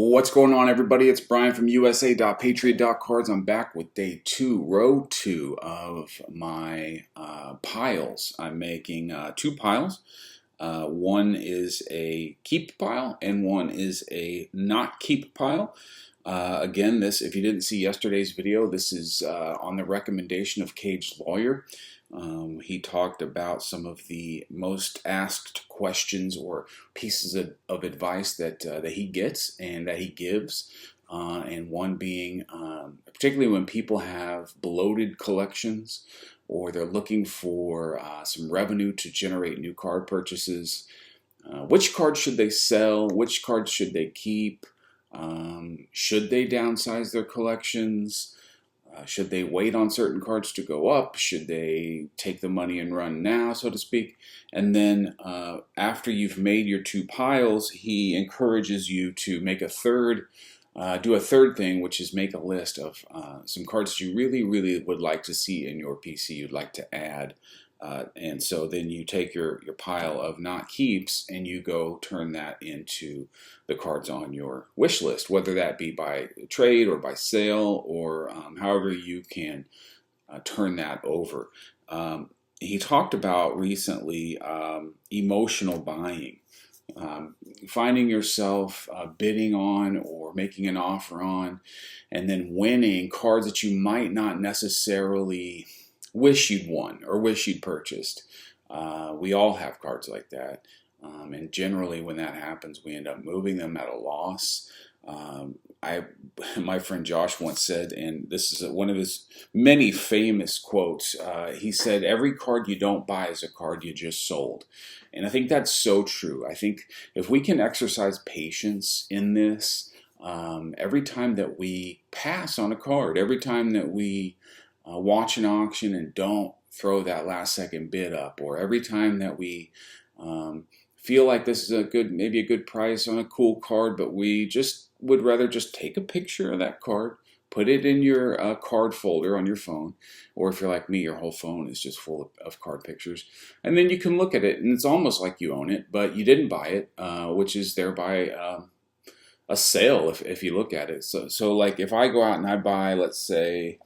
What's going on, everybody? It's Brian from USA.Patriot.Cards. I'm back with day two, row two of my piles. I'm making two piles. One is a keep pile and one is a not keep pile. Again, if you didn't see yesterday's video, this is on the recommendation of Cage Lawyer. He talked about some of the most asked questions or pieces of advice that he gets and that he gives, and one being particularly when people have bloated collections or they're looking for some revenue to generate new card purchases. Which cards should they sell? Which cards should they keep? Should they downsize their collections? Should they wait on certain cards to go up? Should they take the money and run now, so to speak? And then after you've made your two piles, he encourages you to make a third, do a third thing, which is make a list of some cards you really, really would like to see in your PC, you'd like to add. And so then you take your pile of not keeps and you go turn that into the cards on your wish list, whether that be by trade or by sale or however you can turn that over. He talked about recently emotional buying, finding yourself bidding on or making an offer on and then winning cards that you might not necessarily wish you'd won or wish you'd purchased. We all have cards like that. And generally when that happens, we end up moving them at a loss. My friend Josh once said, and this is one of his many famous quotes, he said, every card you don't buy is a card you just sold. And I think that's so true. I think if we can exercise patience in this, every time that we pass on a card, every time that we watch an auction and don't throw that last second bid up, or every time that we feel like this is maybe a good price on a cool card, but we just would rather just take a picture of that card, put it in your card folder on your phone, or if you're like me, your whole phone is just full of card pictures, and then you can look at it and it's almost like you own it, but you didn't buy it, which is thereby a sale if you look at it. So like if I go out and I buy, let's say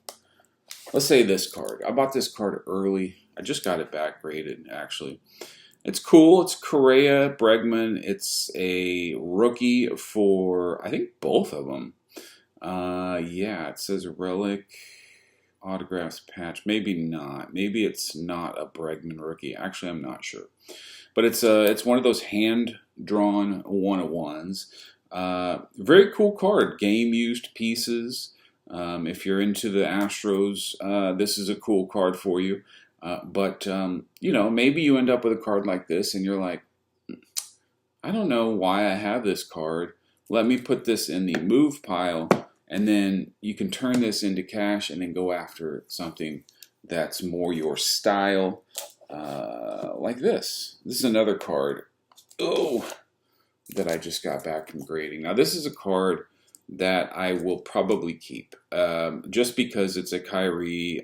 this card. I bought this card early. I just got it back graded, actually. It's cool. It's Correa Bregman. It's a rookie for, I think, both of them. Yeah, it says relic, autographs patch. Maybe not. Maybe it's not a Bregman rookie. Actually, I'm not sure. But it's one of those hand-drawn 101s. Very cool card. Game-used pieces. If you're into the Astros, this is a cool card for you. But you know, maybe you end up with a card like this and you're like, I don't know why I have this card. Let me put this in the move pile, and then you can turn this into cash and then go after something that's more your style, like this. This is another card, that I just got back from grading. Now this is a card that I will probably keep, just because it's a Kyrie,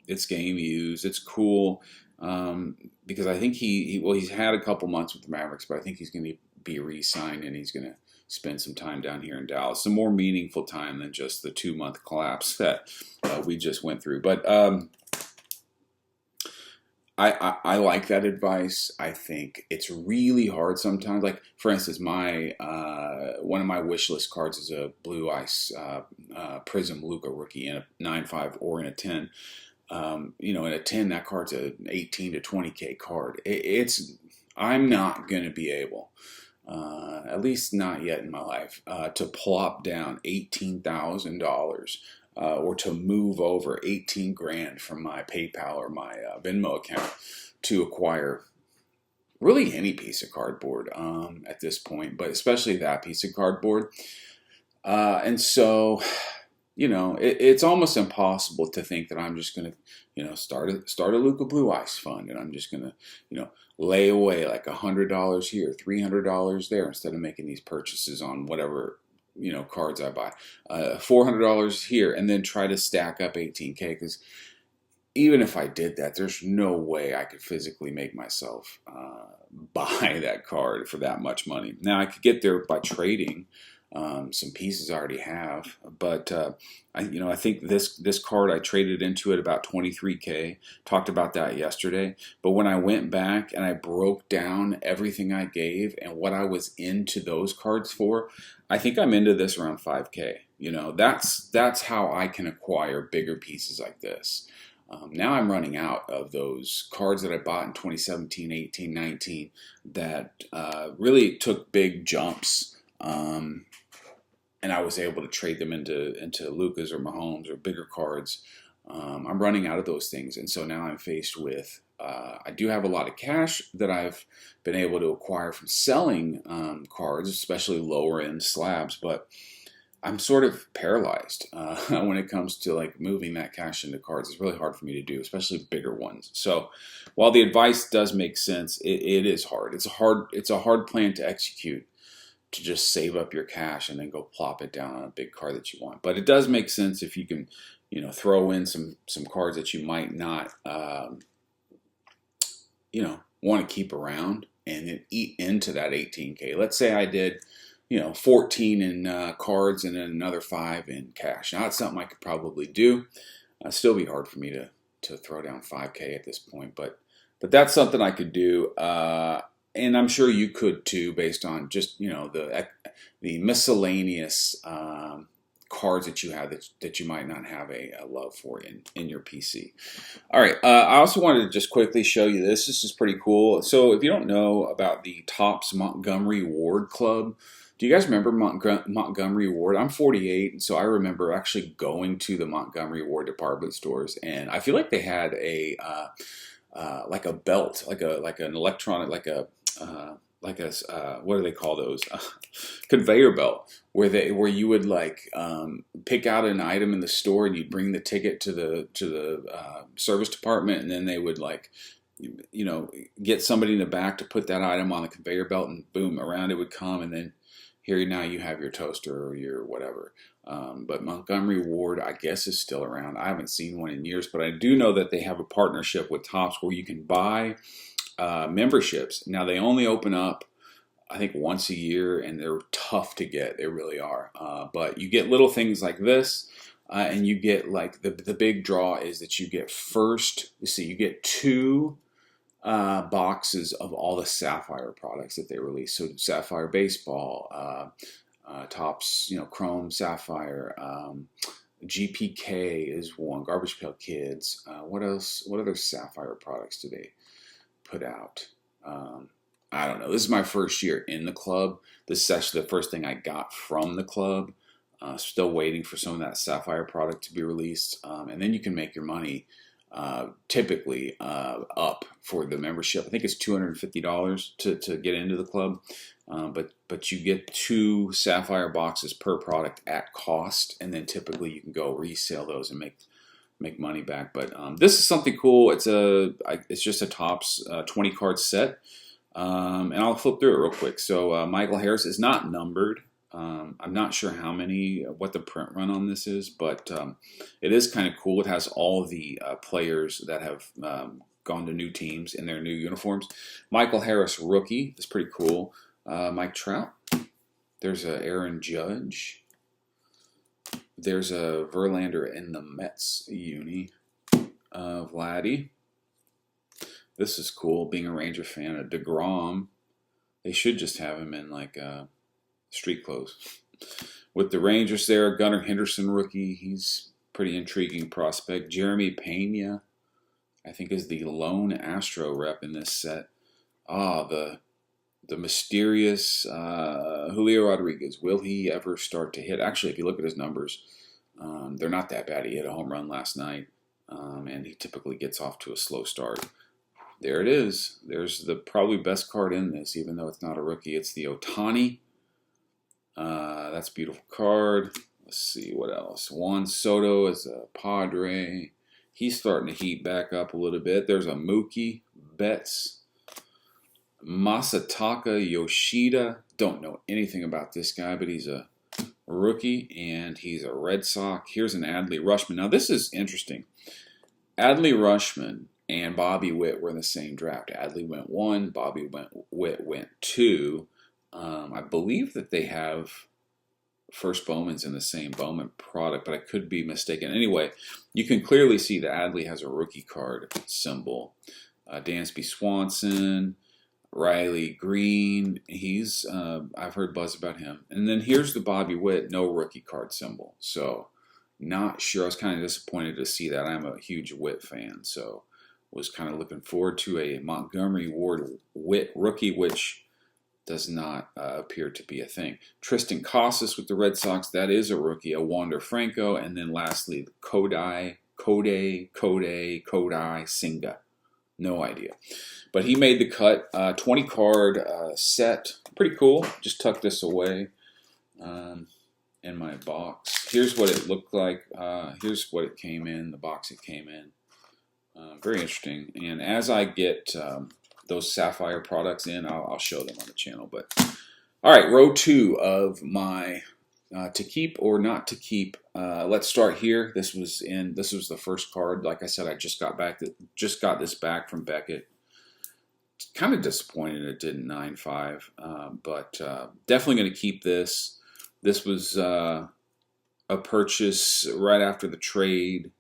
it's game used, it's cool, because I think he's had a couple months with the Mavericks, but I think he's going to be re-signed and he's going to spend some time down here in Dallas, some more meaningful time than just the 2-month collapse that we just went through. But I like that advice. I think it's really hard sometimes. Like, for instance, one of my wish list cards is a Blue Ice Prism Luka rookie in a 9.5 or in a 10. You know, in a 10, that card's an 18 to 20K card. I'm not going to be able, at least not yet in my life, to plop down $18,000 or to move over 18 grand from my PayPal or my Venmo account to acquire really any piece of cardboard at this point, but especially that piece of cardboard. And so, you know, it's almost impossible to think that I'm just going to, you know, start a Luka Blue Ice fund and I'm just going to, you know, lay away like $100 here, $300 there instead of making these purchases on whatever, you know, cards I buy, $400 here, and then try to stack up 18K, because even if I did that, there's no way I could physically make myself buy that card for that much money. Now I could get there by trading, some pieces I already have. But I think this card I traded into at about 23K. Talked about that yesterday. But when I went back and I broke down everything I gave and what I was into those cards for, I think I'm into this around 5K. That's how I can acquire bigger pieces like this. Now I'm running out of those cards that I bought in 2017, 18, 19 that really took big jumps. And I was able to trade them into Lucas or Mahomes or bigger cards. I'm running out of those things, and so now I'm faced with. I do have a lot of cash that I've been able to acquire from selling cards, especially lower end slabs, but I'm sort of paralyzed when it comes to like moving that cash into cards. It's really hard for me to do, especially bigger ones. So while the advice does make sense, it is hard. It's a hard plan to execute, to just save up your cash and then go plop it down on a big card that you want. But it does make sense if you can, throw in some cards that you might not, want to keep around and then eat into that 18K. Let's say I did, 14 in cards and then another 5 in cash. Now that's something I could probably do. It'd still be hard for me to throw down 5K at this point, but that's something I could do. And I'm sure you could too, based on just the miscellaneous cards that you have that you might not have a love for in your PC. All right, I also wanted to just quickly show you this. This is pretty cool. So if you don't know about the Topps Montgomery Ward Club, do you guys remember Montgomery Ward? I'm 48, and so I remember actually going to the Montgomery Ward department stores, and I feel like they had a like a belt, like an electronic, what do they call those? Conveyor belt, where you would pick out an item in the store and you'd bring the ticket to the service department, and then they would get somebody in the back to put that item on the conveyor belt, and boom, around it would come, and then here now you have your toaster or your whatever. But Montgomery Ward, I guess, is still around. I haven't seen one in years, but I do know that they have a partnership with Topps where you can buy memberships. Now, they only open up, I think, once a year, and they're tough to get. They really are. But you get little things like this, and you get the big draw is that you get you get 2 boxes of all the Sapphire products that they release. So Sapphire Baseball, Topps, Chrome Sapphire, GPK is one, Garbage Pail Kids. What else? What other Sapphire products do they put out? I don't know. This is my first year in the club. This is actually the first thing I got from the club. Still waiting for some of that Sapphire product to be released. And then you can make your money typically up for the membership. I think it's $250 to get into the club. But you get 2 Sapphire boxes per product at cost, and then typically you can go resell those and make money back. But this is something cool. It's just a Topps 20 card set, and I'll flip through it real quick. So Michael Harris is not numbered. I'm not sure what the print run on this is, but it is kind of cool. It has all the players that have gone to new teams in their new uniforms. Michael Harris rookie is pretty cool. Mike Trout. There's a Aaron Judge. There's a Verlander in the Mets uni. Vladdy. This is cool. Being a Ranger fan, a DeGrom. They should just have him in street clothes. With the Rangers there, Gunnar Henderson rookie. He's pretty intriguing prospect. Jeremy Pena, I think, is the lone Astro rep in this set. The mysterious Julio Rodriguez. Will he ever start to hit? Actually, if you look at his numbers, they're not that bad. He hit a home run last night, and he typically gets off to a slow start. There it is. There's the probably best card in this, even though it's not a rookie. It's the Ohtani. That's a beautiful card. Let's see what else. Juan Soto is a Padre. He's starting to heat back up a little bit. There's a Mookie Betts. Masataka Yoshida. Don't know anything about this guy, but he's a rookie, and he's a Red Sox. Here's an Adley Rutschman. Now, this is interesting. Adley Rutschman and Bobby Witt were in the same draft. Adley went 1, Bobby Witt went 2. I believe that they have first Bowman's in the same Bowman product, but I could be mistaken. Anyway, you can clearly see that Adley has a rookie card symbol. Dansby Swanson, Riley Green, he's I've heard buzz about him. And then here's the Bobby Witt, no rookie card symbol. So not sure. I was kind of disappointed to see that. I'm a huge Witt fan, so was kind of looking forward to a Montgomery Ward Witt rookie, which does not appear to be a thing. Tristan Casas with the Red Sox, that is a rookie. A Wander Franco, and then lastly Kodai Senga. No idea. But he made the cut. 20 card set. Pretty cool. Just tuck this away in my box. Here's what it looked like. Here's what it came in, the box it came in. Very interesting. And as I get those Sapphire products in, I'll show them on the channel. But all right, row 2 of my to keep or not to keep. Let's start here. This was the first card. Like I said, I just got this back from Beckett. Kind of disappointed it didn't 9.5, but definitely going to keep this. This was a purchase right after the trade,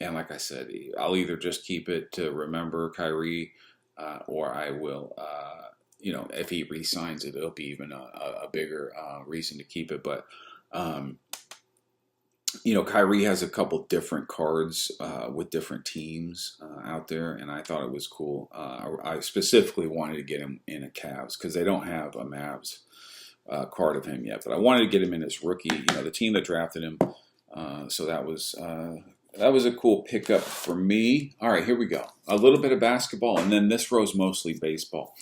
and like I said, I'll either just keep it to remember Kyrie, or I will. You know, if he re-signs it, it'll be even a bigger reason to keep it. But, you know, Kyrie has a couple different cards with different teams out there, and I thought it was cool. I specifically wanted to get him in a Cavs because they don't have a Mavs card of him yet. But I wanted to get him in his rookie, you know, the team that drafted him. So that was a cool pickup for me. All right, here we go. A little bit of basketball, and then this row's mostly baseball.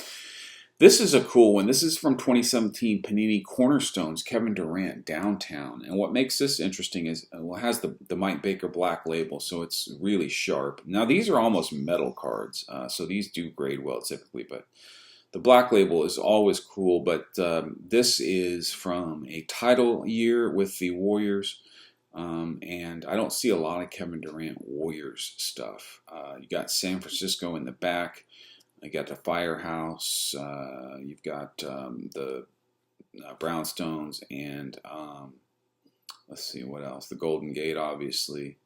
This is a cool one. This is from 2017 Panini Cornerstones, Kevin Durant, Downtown. And what makes this interesting is it has the Mike Baker black label, so it's really sharp. Now, these are almost metal cards, so these do grade well typically, but the black label is always cool. But this is from a title year with the Warriors, and I don't see a lot of Kevin Durant Warriors stuff. You got San Francisco in the back. You got the Firehouse, you've got the Brownstones, and let's see what else. The Golden Gate, obviously.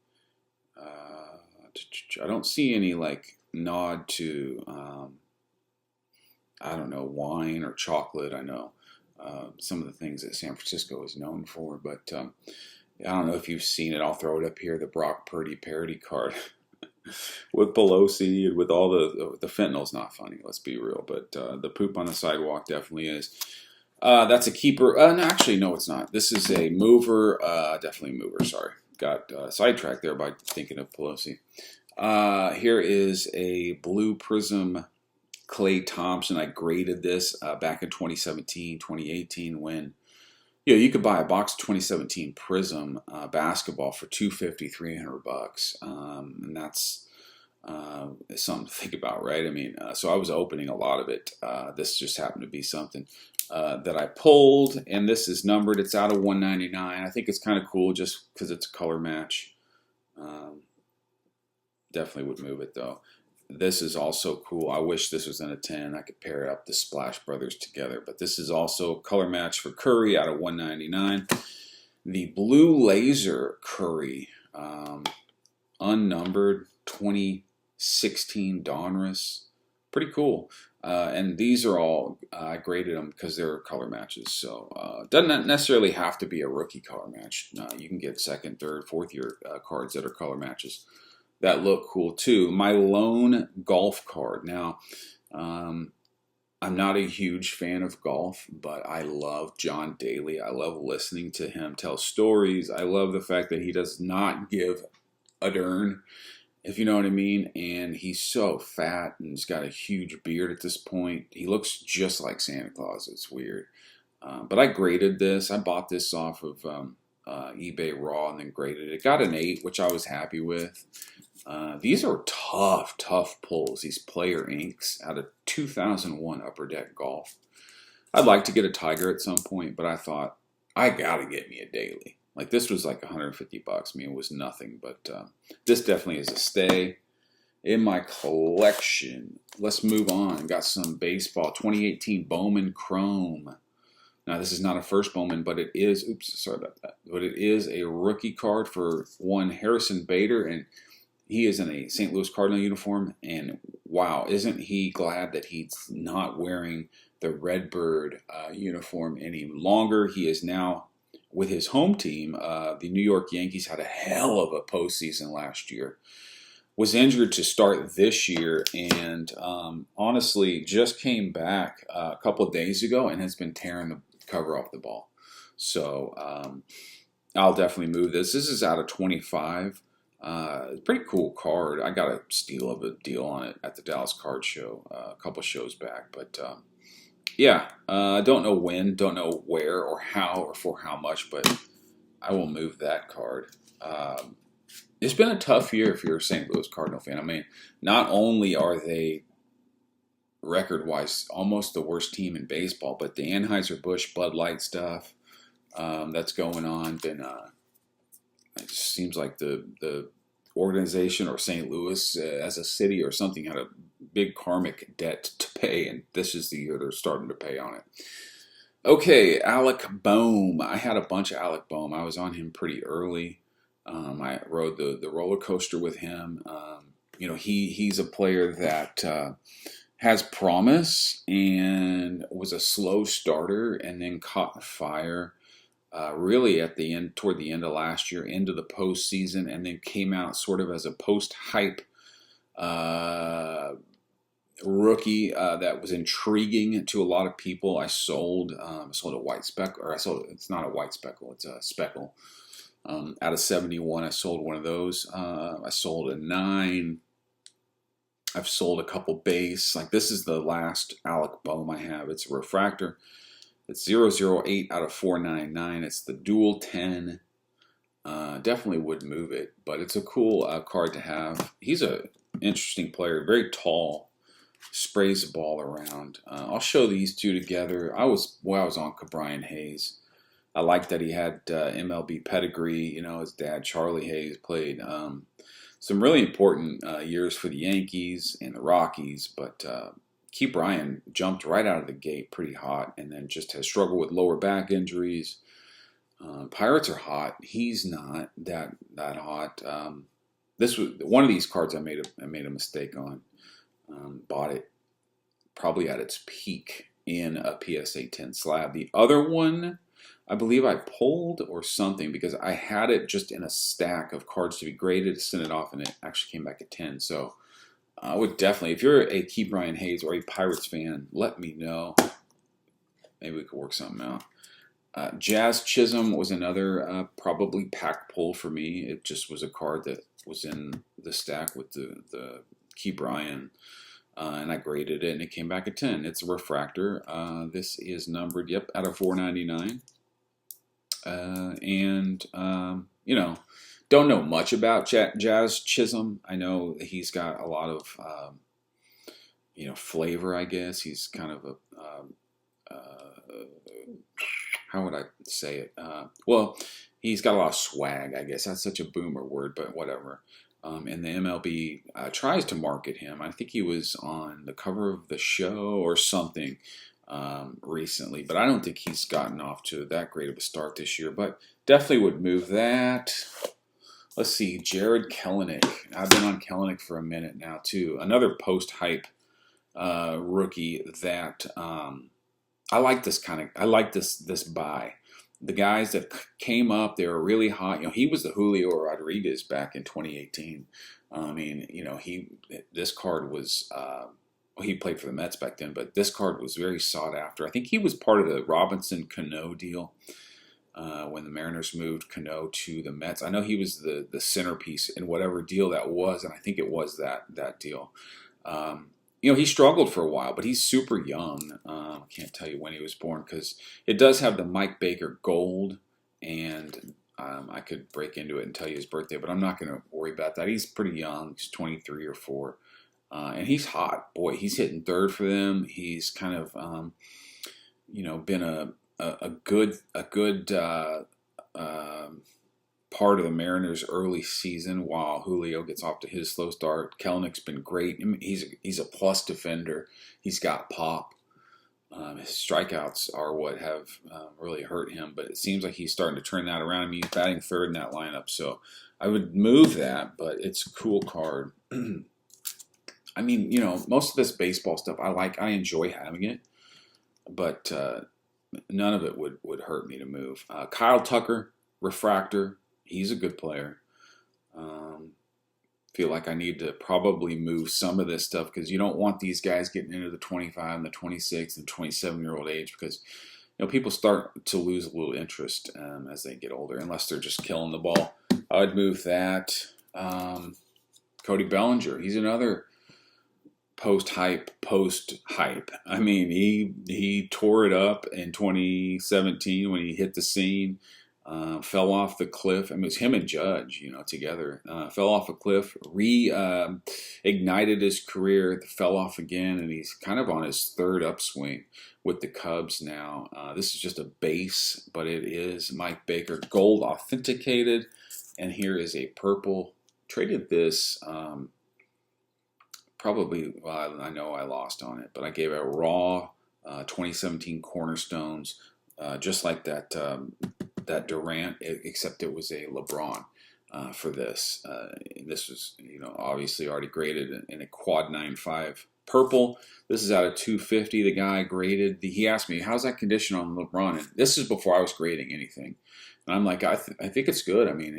I don't see any like nod to, I don't know, wine or chocolate. I know some of the things that San Francisco is known for, but I don't know if you've seen it. I'll throw it up here, the Brock Purdy parody card. With Pelosi and with all the fentanyl's not funny, let's be real, but the poop on the sidewalk definitely is. That's a keeper. No, actually, no, it's not. This is a mover, definitely a mover, sorry. Got sidetracked there by thinking of Pelosi. Here is a blue prism Klay Thompson. I graded this back in 2017, 2018 when you could buy a box of 2017 Prism basketball for $250, $300, and that's something to think about, right? I mean, so I was opening a lot of it. This just happened to be something that I pulled, and this is numbered. It's out of 199. I think it's kind of cool just because it's a color match. Definitely would move it though. This is also cool. I wish this was in a 10. I could pair up the Splash Brothers together. But this is also a color match for Curry out of 199. The Blue Laser Curry, unnumbered 2016 Donruss. Pretty cool. And these are all, I graded them because they're color matches. So doesn't necessarily have to be a rookie color match. You can get second, third, fourth year cards that are color matches that look cool too. My lone golf card. Now, I'm not a huge fan of golf, but I love John Daly. I love listening to him tell stories. I love the fact that he does not give a darn, if you know what I mean. And he's so fat and he's got a huge beard at this point. He looks just like Santa Claus. It's weird. But I graded this. I bought this off of eBay Raw and then graded it. Got an 8, which I was happy with. These are tough pulls. These player inks out of 2001 Upper Deck Golf. I'd like to get a Tiger at some point, but I thought, I gotta get me a Daly. Like, this was like $150. I mean, it was nothing, but this definitely is a stay in my collection. Let's move on. Got some baseball. 2018 Bowman Chrome. Now, this is not a first Bowman, but it is, oops, sorry about that, but it is a rookie card for one Harrison Bader, and he is in a St. Louis Cardinal uniform, and wow, isn't he glad that he's not wearing the Redbird uniform any longer. He is now with his home team. The New York Yankees had a hell of a postseason last year. Was injured to start this year, and honestly just came back a couple of days ago and has been tearing the cover off the ball. So I'll definitely move this. This is out of 25. Pretty cool card. I got a steal of a deal on it at the Dallas Card Show a couple shows back. But yeah, don't know when, don't know where or how or for how much, but I will move that card. It's been a tough year if you're a St. Louis Cardinal fan. I mean, not only are they record-wise almost the worst team in baseball, but the Anheuser-Busch Bud Light stuff that's going on, it just seems like the organization or St. Louis as a city or something had a big karmic debt to pay, and this is the year they're starting to pay on it. Okay, Alec Boehm. I had a bunch of Alec Boehm. I was on him pretty early. I rode the roller coaster with him. He's a player that has promise and was a slow starter and then caught fire really at the end, toward the end of last year, into the postseason, and then came out sort of as a post-hype rookie that was intriguing to a lot of people. I sold a white speckle, or it's not a white speckle, it's a speckle. Out of 71, I sold one of those. I sold a 9. I've sold a couple base. Like, this is the last Alec Boehm I have. It's a refractor. It's 008 out of 499. It's the dual 10. Definitely would move it, but it's a cool card to have. He's a interesting player, very tall, sprays the ball around. I'll show these two together. I was on Brian Hayes. I like that he had MLB pedigree. His dad, Charlie Hayes, played some really important years for the Yankees and the Rockies, but Key Bryan jumped right out of the gate pretty hot, and then just has struggled with lower back injuries. Pirates are hot. He's not that hot. This was one of these cards I made a mistake on. Bought it probably at its peak in a PSA 10 slab. The other one, I believe I pulled or something, because I had it just in a stack of cards to be graded, sent it off, and it actually came back at 10. So I would definitely, if you're a Key Bryan Hayes or a Pirates fan, let me know. Maybe we could work something out. Jazz Chisholm was another probably pack pull for me. It just was a card that was in the stack with the Key Bryan, and I graded it, and it came back at 10. It's a refractor. This is numbered, out of 499. Don't know much about Jazz Chisholm. I know he's got a lot of, flavor, I guess. He's kind of how would I say it? He's got a lot of swag, I guess. That's such a boomer word, but whatever. And the MLB tries to market him. I think he was on the cover of the show or something recently, but I don't think he's gotten off to that great of a start this year, but definitely would move that. Let's see, Jared Kelenic. I've been on Kelenic for a minute now too. Another post-hype rookie that I like this buy. The guys that came up, they were really hot. He was the Julio Rodriguez back in 2018. I mean, this card was, he played for the Mets back then, but this card was very sought after. I think he was part of the Robinson Cano deal when the Mariners moved Cano to the Mets. I know he was the centerpiece in whatever deal that was, and I think it was that deal. He struggled for a while, but he's super young. I can't tell you when he was born, because it does have the Mike Baker gold, and I could break into it and tell you his birthday, but I'm not going to worry about that. He's pretty young. He's 23 or 4. And he's hot. Boy, he's hitting third for them. He's kind of, been a good part of the Mariners' early season while Julio gets off to his slow start. Kelenic's been great. I mean, he's a plus defender. He's got pop. His strikeouts are what have really hurt him, but it seems like he's starting to turn that around. I mean, he's batting third in that lineup, so I would move that, but it's a cool card. I mean, most of this baseball stuff I like. I enjoy having it, but none of it would hurt me to move. Kyle Tucker, refractor. He's a good player. Feel like I need to probably move some of this stuff because you don't want these guys getting into the 25 and the 26 and 27-year-old age because people start to lose a little interest as they get older unless they're just killing the ball. I would move that. Cody Bellinger, he's another post-hype. I mean, he tore it up in 2017 when he hit the scene. Fell off the cliff. I mean, it was him and Judge, together. Fell off a cliff, ignited his career, fell off again, and he's kind of on his third upswing with the Cubs now. This is just a base, but it is Mike Baker gold authenticated, and here is a purple. Traded this probably, well, I know I lost on it, but I gave it a raw 2017 Cornerstones, just like that Durant, except it was a LeBron for this. This was, obviously already graded in a quad 9.5 purple. This is out of 250. The guy graded. He asked me, "How's that condition on LeBron?" And this is before I was grading anything. And I'm like, I think it's good. I mean,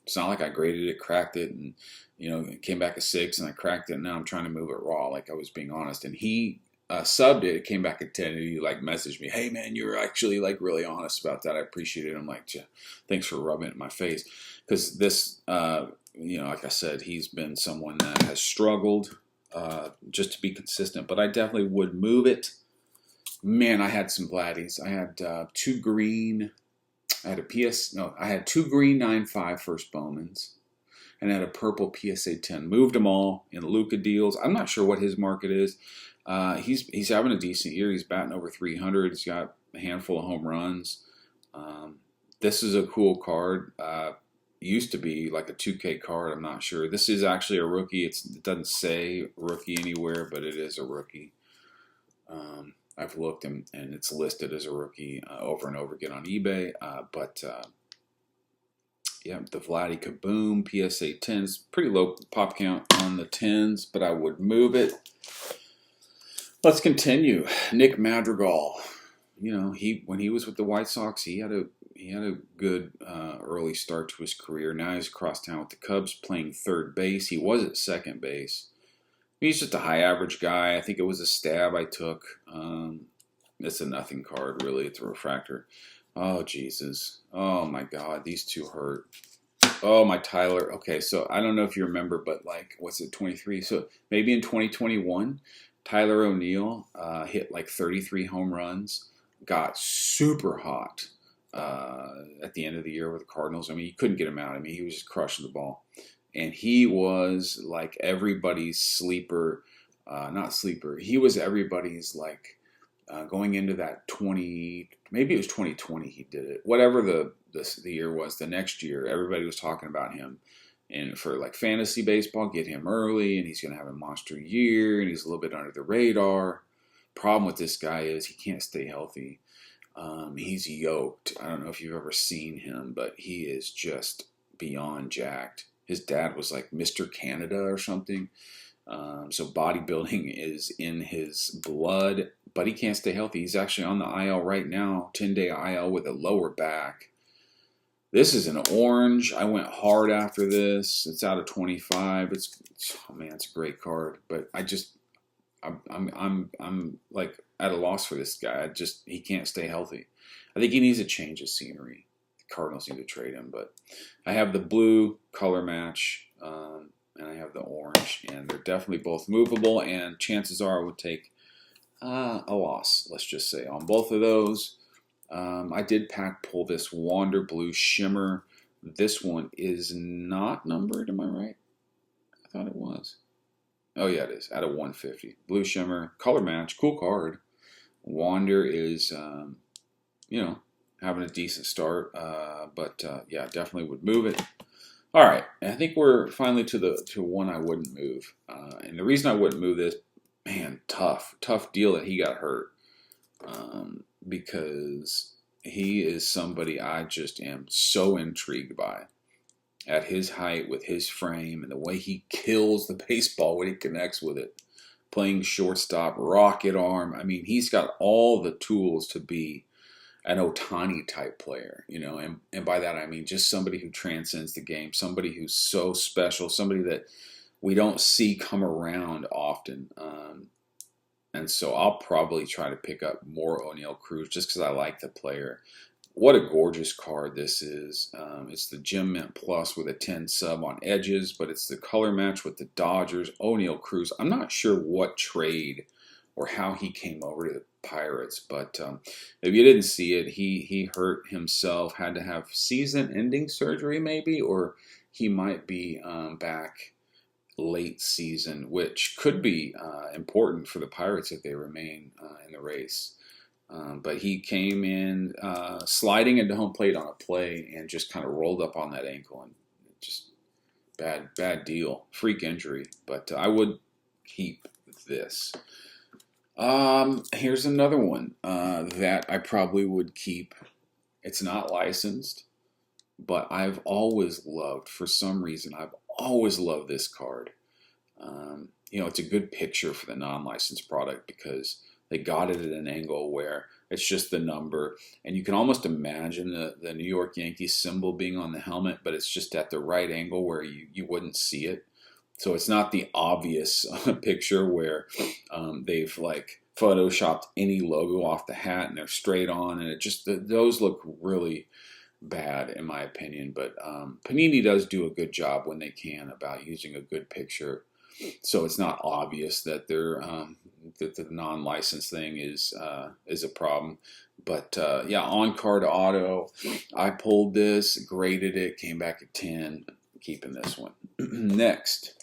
it's not like I graded it, cracked it, and it came back a 6, and I cracked it. And now I'm trying to move it raw, like I was being honest. And he subbed it. It came back at 10, and he messaged me, "Hey man, you're actually really honest about that. I appreciate it." I'm like, "Thanks for rubbing it in my face," because this, like I said, he's been someone that has struggled just to be consistent. But I definitely would move it. Man, I had some Vladdies. I had two green. I had two green 9.5 first Bowmans, and I had a purple PSA 10. Moved them all in Luka deals. I'm not sure what his market is. He's having a decent year. He's batting over 300. He's got a handful of home runs. This is a cool card. Used to be like a 2K card. I'm not sure. This is actually a rookie. It doesn't say rookie anywhere, but it is a rookie. I've looked and it's listed as a rookie over and over again on eBay. Yeah, the Vladdy Kaboom PSA 10s. Pretty low pop count on the 10s, but I would move it. Let's continue. Nick Madrigal. When he was with the White Sox, he had a good early start to his career. Now he's across town with the Cubs playing third base. He was at second base. He's just a high average guy. I think it was a stab I took. It's a nothing card, really. It's a refractor. Oh, Jesus. Oh, my God. These two hurt. Oh, my Tyler. Okay, so I don't know if you remember, but what's it, 23? So maybe in 2021, Tyler O'Neill hit 33 home runs, got super hot at the end of the year with the Cardinals. I mean, you couldn't get him out. I mean, he was just crushing the ball. And he was everybody's sleeper, not sleeper. He was everybody's going into that 20, maybe it was 2020 he did it. Whatever the year was, the next year, everybody was talking about him. And for fantasy baseball, get him early, and he's going to have a monster year, and he's a little bit under the radar. Problem with this guy is he can't stay healthy. He's yoked. I don't know if you've ever seen him, but he is just beyond jacked. His dad was Mr. Canada or something. So bodybuilding is in his blood, but he can't stay healthy. He's actually on the IL right now, 10-day IL with a lower back. This is an orange. I went hard after this. It's out of 25. It's a great card. But I'm at a loss for this guy. He can't stay healthy. I think he needs a change of scenery. The Cardinals need to trade him. But I have the blue color match, and I have the orange, and they're definitely both movable. And chances are I would take a loss. Let's just say on both of those. I did pack pull this Wander Blue Shimmer. This one is not numbered, am I right? I thought it was. Oh yeah, it is. Out of 150. Blue Shimmer, color match, cool card. Wander is, having a decent start, but yeah, definitely would move it. All right, and I think we're finally to one I wouldn't move. And the reason I wouldn't move this, man, tough deal that he got hurt. because he is somebody I just am so intrigued by. At his height, with his frame, and the way he kills the baseball when he connects with it. Playing shortstop, rocket arm. I mean, he's got all the tools to be an Otani type player, you know, and by that I mean just somebody who transcends the game, somebody who's so special, somebody that we don't see come around often. And so I'll probably try to pick up more O'Neal Cruz just because I like the player. What a gorgeous card this is. It's the Gem Mint Plus with a 10 sub on edges, but it's the color match with the Dodgers. O'Neal Cruz. I'm not sure what trade or how he came over to the Pirates, but if you didn't see it, he hurt himself, had to have season-ending surgery maybe, or he might be back late season, which could be important for the Pirates if they remain in the race. But he came in sliding into home plate on a play and just kind of rolled up on that ankle, and just bad deal, freak injury. But I would keep this. Here's another one that I probably would keep. It's not licensed, but I've always loved, for some reason, I've always loved this card. You know, it's a good picture for the non-licensed product because they got it at an angle where it's just the number, and you can almost imagine the New York Yankees symbol being on the helmet, but it's just at the right angle where you wouldn't see it. So it's not the obvious picture where they've like photoshopped any logo off the hat and they're straight on, and it just those look really bad in my opinion. But Panini does do a good job when they can about using a good picture, so it's not obvious that they're that the non-licensed thing is a problem. But yeah, on card auto, I pulled this, graded it, came back at 10. Keeping this one. Next,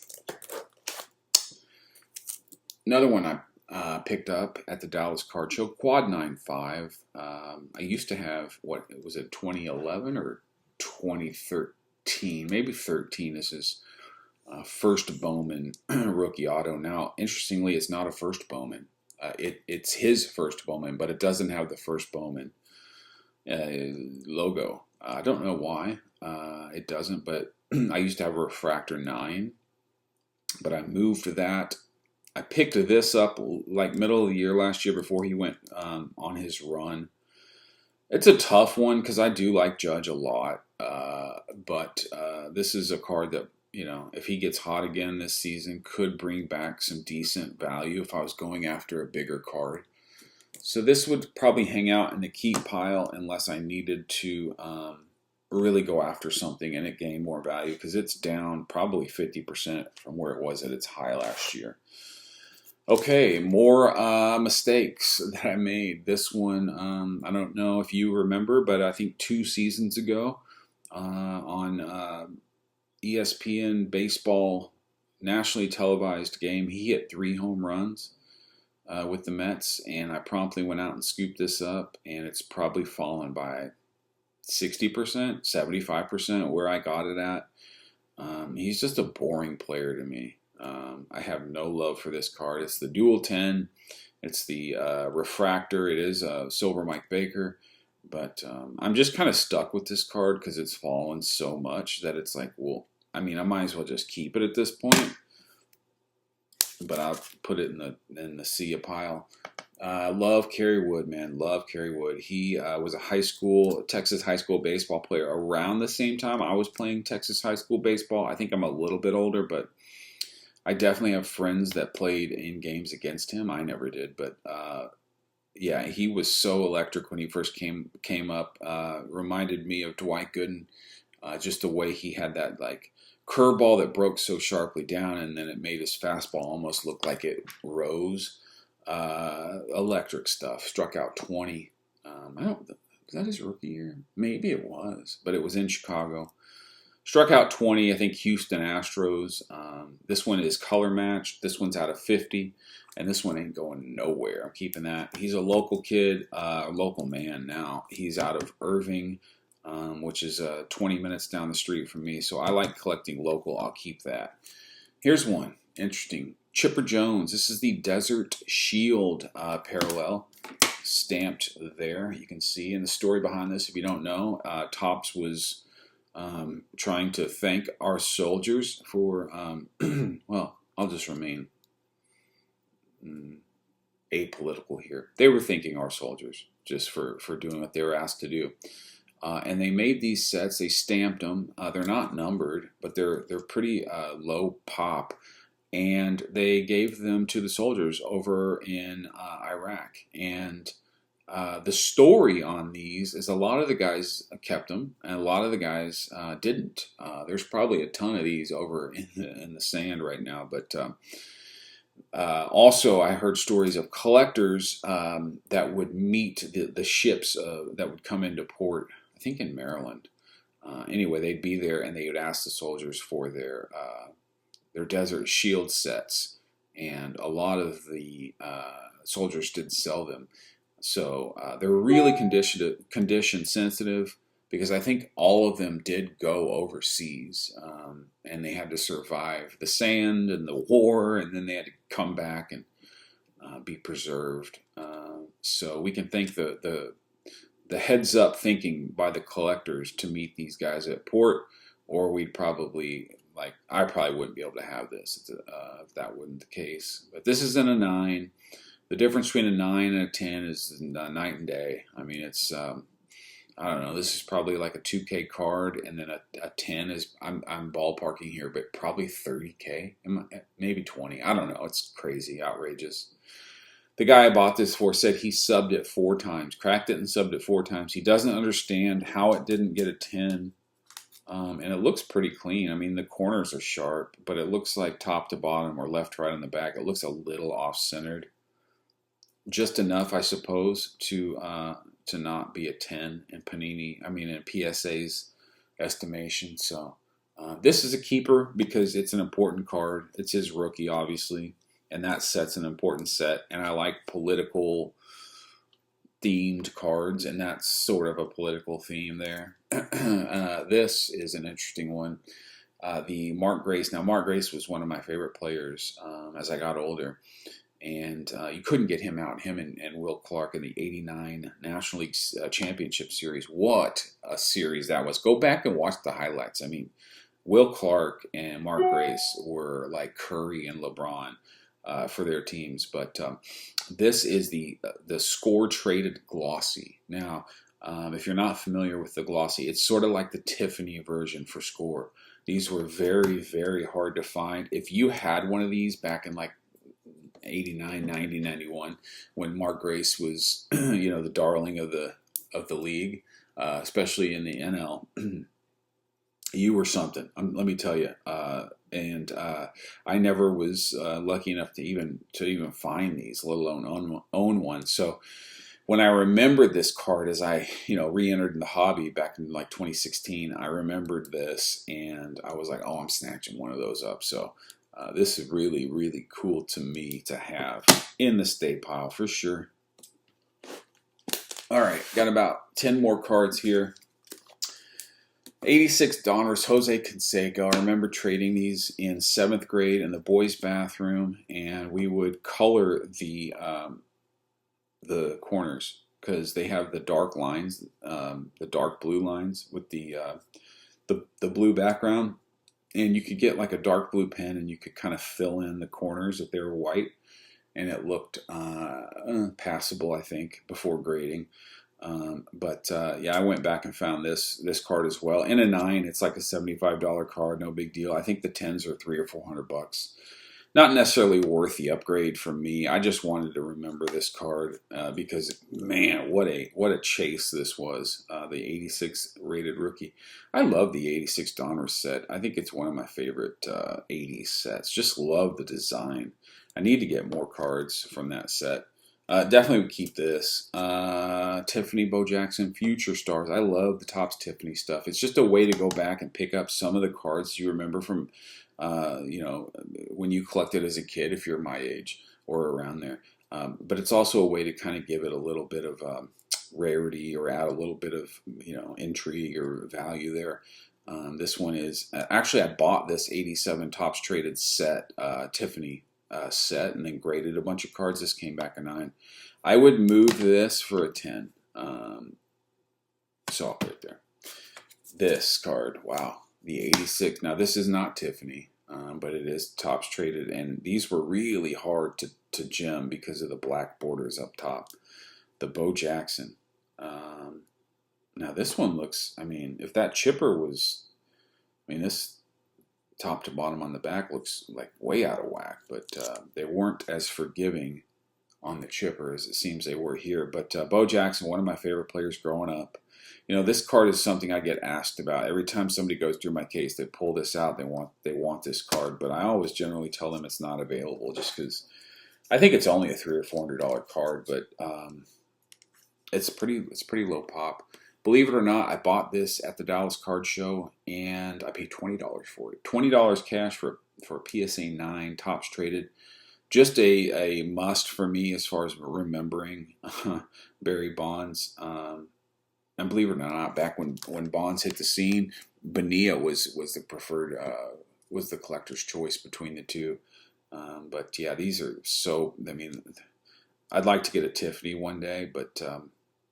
another one I picked up at the Dallas Card Show, Quad 95. I used to have, what was it, 2011 or 2013, maybe 13. This is first Bowman rookie auto. Now, interestingly, it's not a first Bowman. It's his first Bowman, but it doesn't have the first Bowman logo. I don't know why it doesn't, but I used to have a Refractor 9, but I moved to that. I picked this up like middle of the year last year before he went on his run. It's a tough one because I do like Judge a lot, but this is a card that, you know, if he gets hot again this season, could bring back some decent value if I was going after a bigger card. So this would probably hang out in the keep pile unless I needed to really go after something and it gain more value, because it's down probably 50% from where it was at its high last year. Okay, more mistakes that I made. This one, I don't know if you remember, but I think 2 seasons ago on ESPN baseball nationally televised game, he hit 3 home runs with the Mets, and I promptly went out and scooped this up, and it's probably fallen by 60%, 75% where I got it at. He's just a boring player to me. I have no love for this card. It's the Dual 10. It's the Refractor. It is a Silver Mike Baker. But I'm just kind of stuck with this card because it's fallen so much that it's like, well, I mean, I might as well just keep it at this point. But I'll put it in the Sia pile. Love Kerry Wood, man. Love Kerry Wood. He was a Texas high school baseball player around the same time I was playing Texas high school baseball. I think I'm a little bit older, but I definitely have friends that played in games against him. I never did, but yeah, he was so electric when he first came up. Reminded me of Dwight Gooden, just the way he had that like curveball that broke so sharply down, and then it made his fastball almost look like it rose. Electric stuff. Struck out 20. Was that his rookie year? Maybe it was, but it was in Chicago. Struck out 20, I think Houston Astros. This one is color matched. This one's out of 50, and this one ain't going nowhere. I'm keeping that. He's a local kid, a local man now. He's out of Irving, which is 20 minutes down the street from me, so I like collecting local. I'll keep that. Here's one. Interesting. Chipper Jones. This is the Desert Shield parallel. stamped there. You can see in the story behind this, if you don't know, Topps was trying to thank our soldiers for, well, I'll just remain apolitical here. They were thanking our soldiers just for doing what they were asked to do. And they made these sets. They stamped them. They're not numbered, but they're pretty low pop. And they gave them to the soldiers over in Iraq. And the story on these is a lot of the guys kept them, and a lot of the guys didn't. There's probably a ton of these over in the sand right now. But also, I heard stories of collectors that would meet the ships that would come into port, I think in Maryland. Anyway, they'd be there, and they would ask the soldiers for their Desert Shield sets, and a lot of the soldiers did sell them. So they're really condition sensitive, because I think all of them did go overseas, and they had to survive the sand and the war, and then they had to come back and be preserved. So we can thank the heads up thinking by the collectors to meet these guys at port, or we'd probably, like, I probably wouldn't be able to have this if that wasn't the case. But this is in a 9. The difference between a 9 and a 10 is night and day. I mean, it's I don't know. This is probably like a 2K card, and then a 10 is, I'm ballparking here, but probably 30K, maybe 20. I don't know. It's crazy, outrageous. The guy I bought this for said he subbed it 4 times, cracked it and subbed it 4 times. He doesn't understand how it didn't get a 10. And it looks pretty clean. I mean, the corners are sharp, but it looks like top to bottom or left to right on the back. It looks a little off-centered. Just enough, I suppose, to not be a 10 in Panini, I mean in PSA's estimation. So this is a keeper because it's an important card. It's his rookie, obviously, and that set's an important set. And I like political themed cards, and that's sort of a political theme there. This is an interesting one. The Mark Grace. Now, Mark Grace was one of my favorite players as I got older. And you couldn't get him out. Him and Will Clark in the '89 National League Championship Series. What a series that was. Go back and watch the highlights. I mean, Will Clark and Mark Grace were like Curry and LeBron for their teams. But this is the score traded glossy. Now, if you're not familiar with the glossy, it's sort of like the Tiffany version for score. These were very, very hard to find. If you had one of these back in like 89, 90, 91, when Mark Grace was, the darling of the league, especially in the NL, you were something. Let me tell you. And I never was lucky enough to even find these, let alone own one. So when I remembered this card as I re-entered in the hobby back in like 2016, I remembered this and I was like, oh, I'm snatching one of those up. So. This is really, really cool to me to have in the stay pile for sure. All right, got about 10 more cards here. 86 Donruss Jose Canseco. I remember trading these in 7th grade in the boys' bathroom, and we would color the corners because they have the dark lines, the dark blue lines with the blue background. And you could get like a dark blue pen and you could kind of fill in the corners if they were white. And it looked passable, I think, before grading. Yeah, I went back and found this card as well. In a 9, it's like a $75 card, no big deal. I think the 10s are $300 or $400. Not necessarily worth the upgrade for me. I just wanted to remember this card because, man, what a chase this was. The 86 rated rookie. I love the 86 Donruss set. I think it's one of my favorite 80s sets. Just love the design. I need to get more cards from that set. Definitely would keep this. Tiffany, Bo Jackson, Future Stars. I love the Topps Tiffany stuff. It's just a way to go back and pick up some of the cards you remember from when you collected as a kid, if you're my age or around there. But it's also a way to kind of give it a little bit of rarity or add a little bit of, intrigue or value there. This one is, actually I bought this 87 Topps Traded set, Tiffany, set and then graded a bunch of cards. This came back a 9. I would move this for a 10. So I'll put it there. This card, wow, the 86. Now this is not Tiffany, but it is Topps traded, and these were really hard to gem because of the black borders up top. The Bo Jackson. Now this one looks, I mean, if that chipper was, I mean, this top to bottom on the back looks like way out of whack, but they weren't as forgiving on the chipper as it seems they were here. But Bo Jackson, one of my favorite players growing up. You know, this card is something I get asked about. Every time somebody goes through my case, they pull this out, they want this card, but I always generally tell them it's not available just because I think it's only a $300 or $400 card, but it's pretty low pop. Believe it or not, I bought this at the Dallas Card Show, and I paid $20 for it. $20 cash for a PSA 9, Topps traded. Just a must for me as far as remembering Barry Bonds. And believe it or not, back when Bonds hit the scene, Bonilla was the preferred, was the collector's choice between the two. But yeah, these are so, I mean, I'd like to get a Tiffany one day, but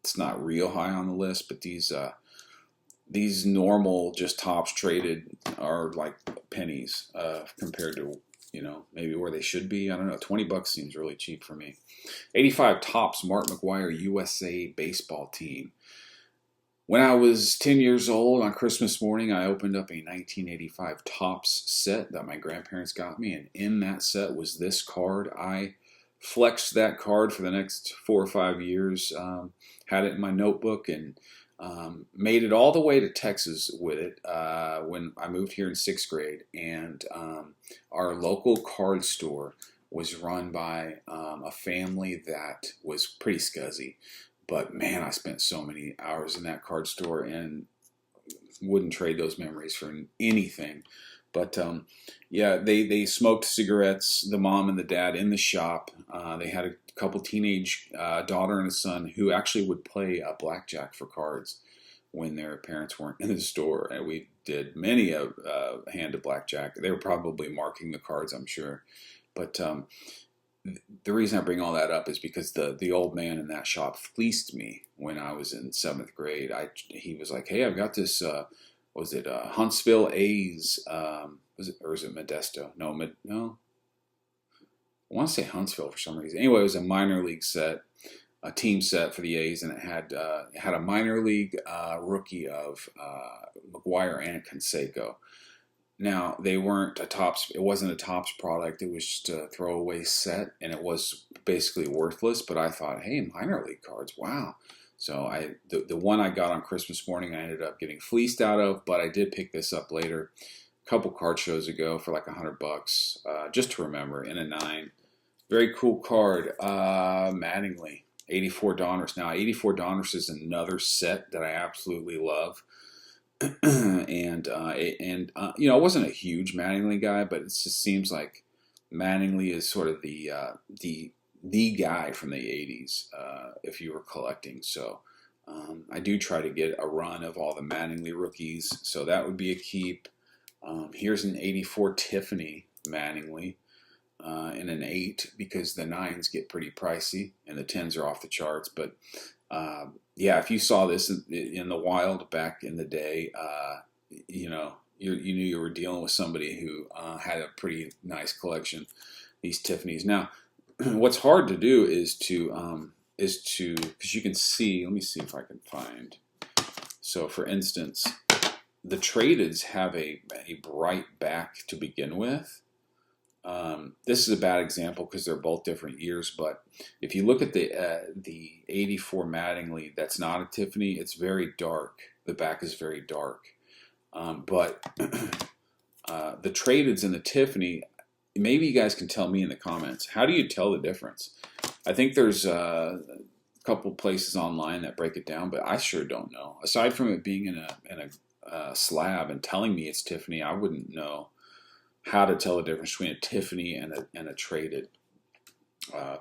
it's not real high on the list. But these normal just Topps traded are like pennies compared to, you know, maybe where they should be. I don't know. $20 seems really cheap for me. 85 Topps Mark McGwire USA baseball team. When I was 10 years old on Christmas morning, I opened up a 1985 Topps set that my grandparents got me, and in that set was this card. I flexed that card for the next 4 or 5 years, had it in my notebook, and made it all the way to Texas with it when I moved here in 6th grade. And our local card store was run by a family that was pretty scuzzy. But man, I spent so many hours in that card store and wouldn't trade those memories for anything. But yeah, they smoked cigarettes, the mom and the dad in the shop. They had a couple teenage daughter and a son who actually would play blackjack for cards when their parents weren't in the store. And we did many a hand of blackjack. They were probably marking the cards, I'm sure. But the reason I bring all that up is because the old man in that shop fleeced me when I was in 7th grade. He was like, "Hey, I've got this. Was it Huntsville A's? Was it, or is it Modesto? No. I want to say Huntsville for some reason. Anyway, it was a minor league set, a team set for the A's, and it had a minor league rookie of McGwire and Canseco. Now, they weren't a Topps, it wasn't a Topps product, it was just a throwaway set, and it was basically worthless, but I thought, hey, minor league cards, wow. So the one I got on Christmas morning, I ended up getting fleeced out of, but I did pick this up later, a couple card shows ago for like $100, just to remember, in a 9. Very cool card, Mattingly, 84 Donruss. Now, 84 Donruss is another set that I absolutely love. and you know, I wasn't a huge Mattingly guy, but it just seems like Mattingly is sort of the guy from the 80s if you were collecting. So I do try to get a run of all the Mattingly rookies, so that would be a keep. Here's an 84 Tiffany Mattingly in an 8 because the 9s get pretty pricey and the 10s are off the charts, but yeah, if you saw this in the wild back in the day, you know, you knew you were dealing with somebody who had a pretty nice collection, these Tiffany's. Now, what's hard to do is to, because you can see, let me see if I can find. So, for instance, the tradeds have a bright back to begin with. This is a bad example because they're both different years, but if you look at the 84 Mattingly, that's not a Tiffany. It's very dark. The back is very dark. But the tradeds and the Tiffany, maybe you guys can tell me in the comments. How do you tell the difference? I think there's a couple places online that break it down, but I sure don't know. Aside from it being in a slab and telling me it's Tiffany, I wouldn't know how to tell the difference between a Tiffany and a traded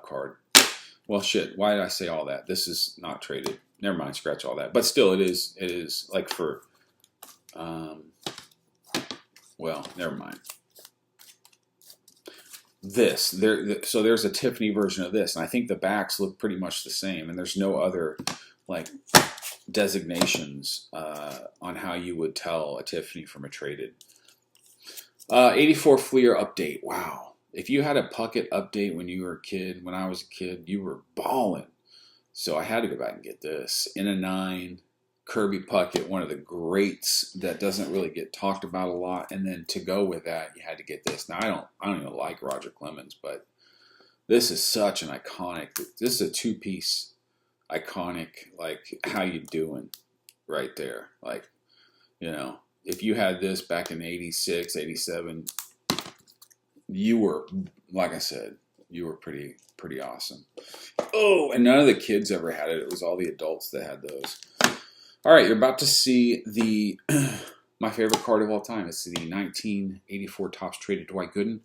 card. Well, shit, why did I say all that? This is not traded. Never mind, scratch all that. But still, it is like for, well, never mind. this. So there's a Tiffany version of this, and I think the backs look pretty much the same, and there's no other like designations on how you would tell a Tiffany from a traded. 84 Fleer update. Wow. If you had a Puckett update when you were a kid, when I was a kid, you were balling. So I had to go back and get this. In a 9, Kirby Puckett, one of the greats that doesn't really get talked about a lot. And then to go with that, you had to get this. Now I don't even like Roger Clemens, but this is such an iconic. This is a 2-piece iconic, like, how you doing right there. Like, you know, if you had this back in 86, 87, you were, like I said, you were pretty awesome. Oh, and none of the kids ever had it. It was all the adults that had those. All right, you're about to see the my favorite card of all time. It's the 1984 Topps Traded Dwight Gooden.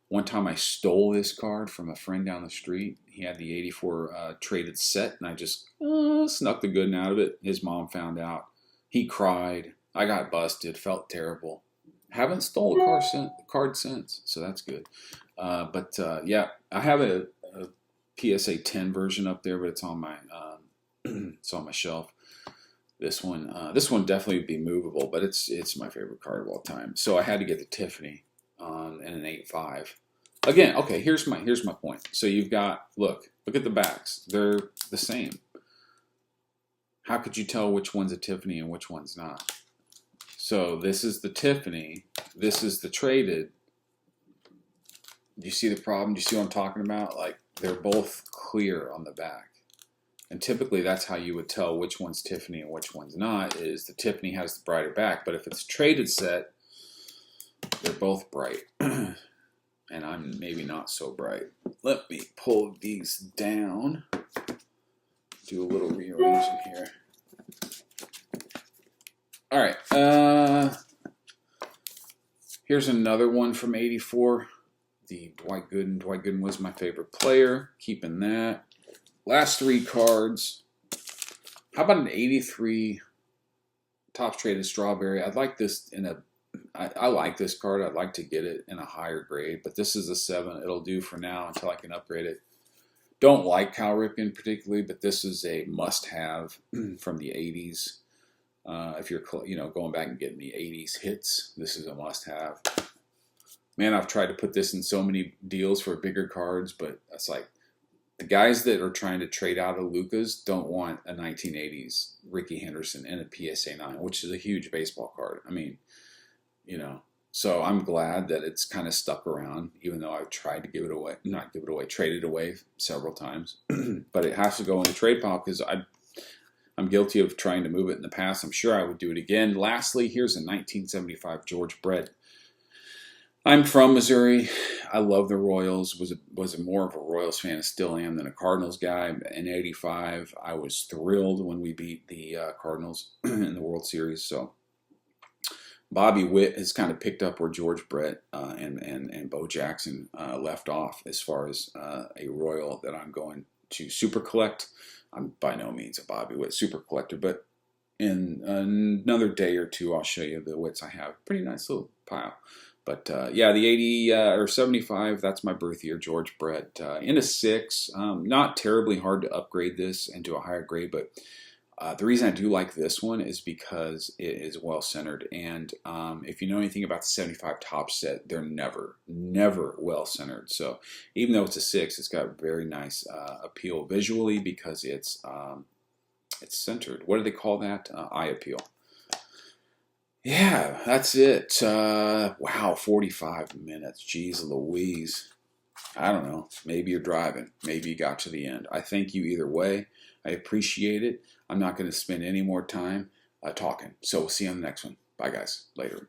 One time I stole this card from a friend down the street. He had the 84 traded set, and I just snuck the Gooden out of it. His mom found out. He cried. I got busted. Felt terrible. Haven't stole a card since, so that's good. Yeah, I have a PSA 10 version up there, but it's on my it's on my shelf. This one definitely would be movable, but it's my favorite card of all time. So I had to get the Tiffany in an 8.5. Again, okay, here's my point. So you've got look at the backs. They're the same. How could you tell which one's a Tiffany and which one's not? So this is the Tiffany. This is the traded. Do you see the problem? Do you see what I'm talking about? Like, they're both clear on the back. And typically that's how you would tell which one's Tiffany and which one's not, is the Tiffany has the brighter back. But if it's a traded set, they're both bright. And I'm maybe not so bright. Let me pull these down. Do a little rearranging here. All right. Here's another one from 84. The Dwight Gooden. Dwight Gooden was my favorite player. Keeping that. Last 3 cards. How about an 83 Topps Traded Strawberry? I'd like this in a... I like this card. I'd like to get it in a higher grade, but this is a 7. It'll do for now until I can upgrade it. Don't like Cal Ripken particularly, but this is a must-have from the 80s. If you're going back and getting the 80s hits, this is a must-have. Man, I've tried to put this in so many deals for bigger cards, but it's like the guys that are trying to trade out of Lucas don't want a 1980s Ricky Henderson in a PSA 9, which is a huge baseball card. I mean, so I'm glad that it's kind of stuck around, even though I've tried to trade it away several times. But it has to go in the trade pile because I'm guilty of trying to move it in the past. I'm sure I would do it again. Lastly, here's a 1975 George Brett. I'm from Missouri. I love the Royals. Was more of a Royals fan, still am, than a Cardinals guy. In '85, I was thrilled when we beat the Cardinals in the World Series. So Bobby Witt has kind of picked up where George Brett and Bo Jackson left off as far as a Royal that I'm going to super collect. I'm by no means a Bobby Witt super collector, but in another day or two, I'll show you the Witts I have. Pretty nice little pile. But yeah, the 80 or 75, that's my birth year, George Brett. In a 6, not terribly hard to upgrade this into a higher grade, but the reason I do like this one is because it is well-centered. And if you know anything about the 75 Topps set, they're never well-centered. So even though it's a 6, it's got very nice appeal visually because it's centered. What do they call that? Eye appeal. Yeah, that's it. Wow, 45 minutes. Jeez Louise. I don't know. Maybe you're driving. Maybe you got to the end. I thank you either way. I appreciate it. I'm not going to spend any more time talking. So we'll see you on the next one. Bye, guys. Later.